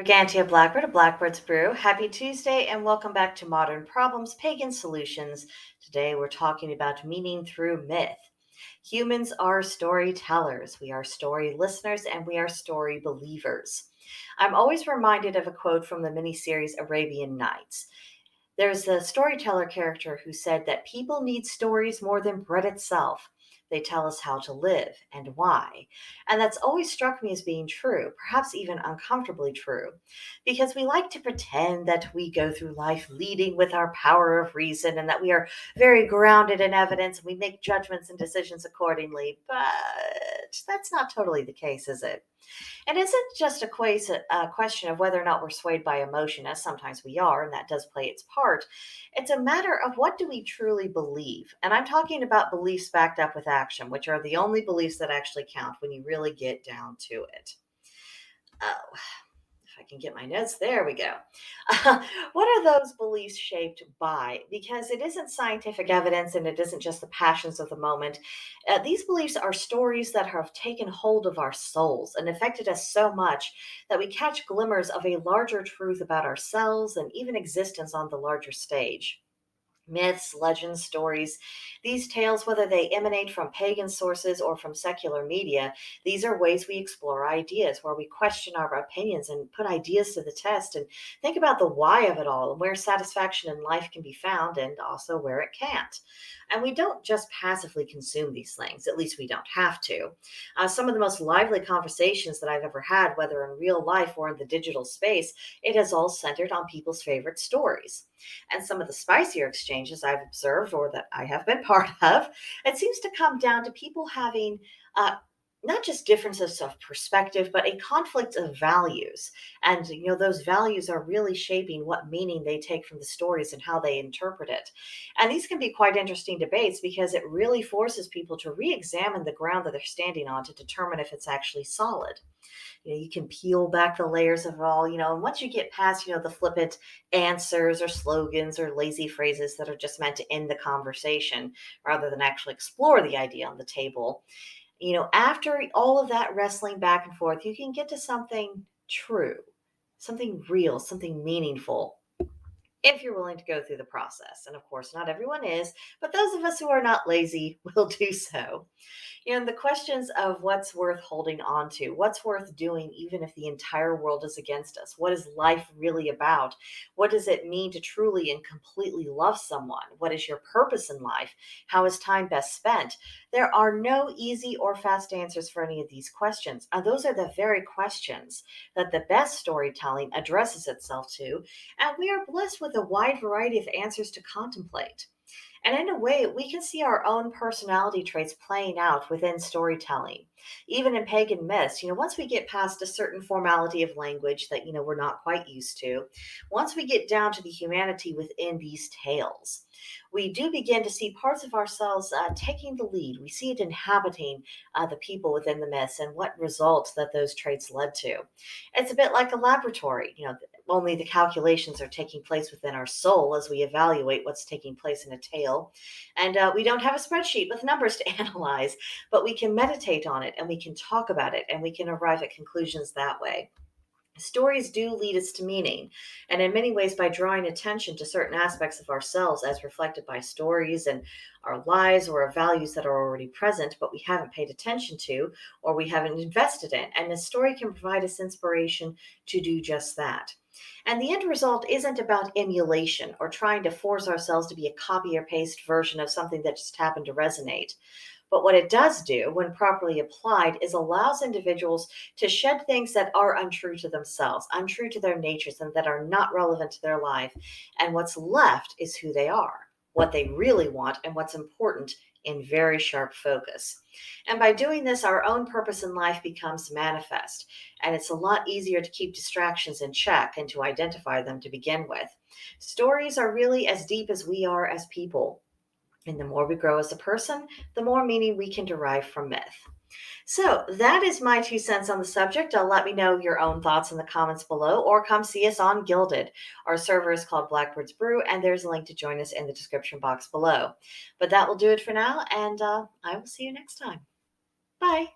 Brigantia Blackbird of Blackbird's Brew. Happy Tuesday and welcome back to Modern Problems, Pagan Solutions. Today we're talking about meaning through myth. Humans are storytellers, we are story listeners, and we are story believers. I'm always reminded of a quote from the miniseries Arabian Nights. There's a storyteller character who said that people need stories more than bread itself. They tell us how to live and why. And that's always struck me as being true, perhaps even uncomfortably true, because we like to pretend that we go through life leading with our power of reason and that we are very grounded in evidence and we make judgments and decisions accordingly. But that's not totally the case, is it? It isn't just a question of whether or not we're swayed by emotion, as sometimes we are, and that does play its part. It's a matter of what do we truly believe. And I'm talking about beliefs backed up with action, which are the only beliefs that actually count when you really get down to it. Oh, if I can get my notes, there we go. What are those beliefs shaped by? Because it isn't scientific evidence and it isn't just the passions of the moment. These beliefs are stories that have taken hold of our souls and affected us so much that we catch glimmers of a larger truth about ourselves and even existence on the larger stage. Myths, legends, stories, these tales, whether they emanate from pagan sources or from secular media, these are ways we explore ideas, where we question our opinions and put ideas to the test and think about the why of it all and where satisfaction in life can be found and also where it can't. And we don't just passively consume these things, at least we don't have to. Some of the most lively conversations that I've ever had, whether in real life or in the digital space, it has all centered on people's favorite stories. And some of the spicier exchanges I've observed or that I have been part of, it seems to come down to people having uh, not just differences of perspective, but a conflict of values. And, those values are really shaping what meaning they take from the stories and how they interpret it. And these can be quite interesting debates because it really forces people to re examine the ground that they're standing on to determine if it's actually solid. You can peel back the layers of it all, and once you get past, the flippant answers or slogans or lazy phrases that are just meant to end the conversation rather than actually explore the idea on the table, after all of that wrestling back and forth, you can get to something true, something real, something meaningful if you're willing to go through the process. And of course, not everyone is, but those of us who are not lazy will do so. And the questions of what's worth holding on to, what's worth doing, even if the entire world is against us. What is life really about? What does it mean to truly and completely love someone? What is your purpose in life? How is time best spent? There are no easy or fast answers for any of these questions. And those are the very questions that the best storytelling addresses itself to. And we are blessed with a wide variety of answers to contemplate. And in a way, we can see our own personality traits playing out within storytelling. Even in pagan myths, once we get past a certain formality of language that, we're not quite used to, once we get down to the humanity within these tales, we do begin to see parts of ourselves taking the lead. We see it inhabiting the people within the myths and what results that those traits led to. It's a bit like a laboratory, only the calculations are taking place within our soul as we evaluate what's taking place in a tale. And we don't have a spreadsheet with numbers to analyze, but we can meditate on it and we can talk about it and we can arrive at conclusions that way. Stories do lead us to meaning, and in many ways, by drawing attention to certain aspects of ourselves as reflected by stories and our lives or our values that are already present, but we haven't paid attention to or we haven't invested in. And the story can provide us inspiration to do just that. And the end result isn't about emulation or trying to force ourselves to be a copy or paste version of something that just happened to resonate. But what it does do, when properly applied, is allows individuals to shed things that are untrue to themselves, untrue to their natures, and that are not relevant to their life. And what's left is who they are, what they really want, and what's important in very sharp focus. And by doing this, our own purpose in life becomes manifest. And it's a lot easier to keep distractions in check and to identify them to begin with. Stories are really as deep as we are as people. And the more we grow as a person, the more meaning we can derive from myth. So that is my 2 cents on the subject. Let me know your own thoughts in the comments below or come see us on Gilded. Our server is called Blackbird's Brew, and there's a link to join us in the description box below. But that will do it for now, and I will see you next time. Bye.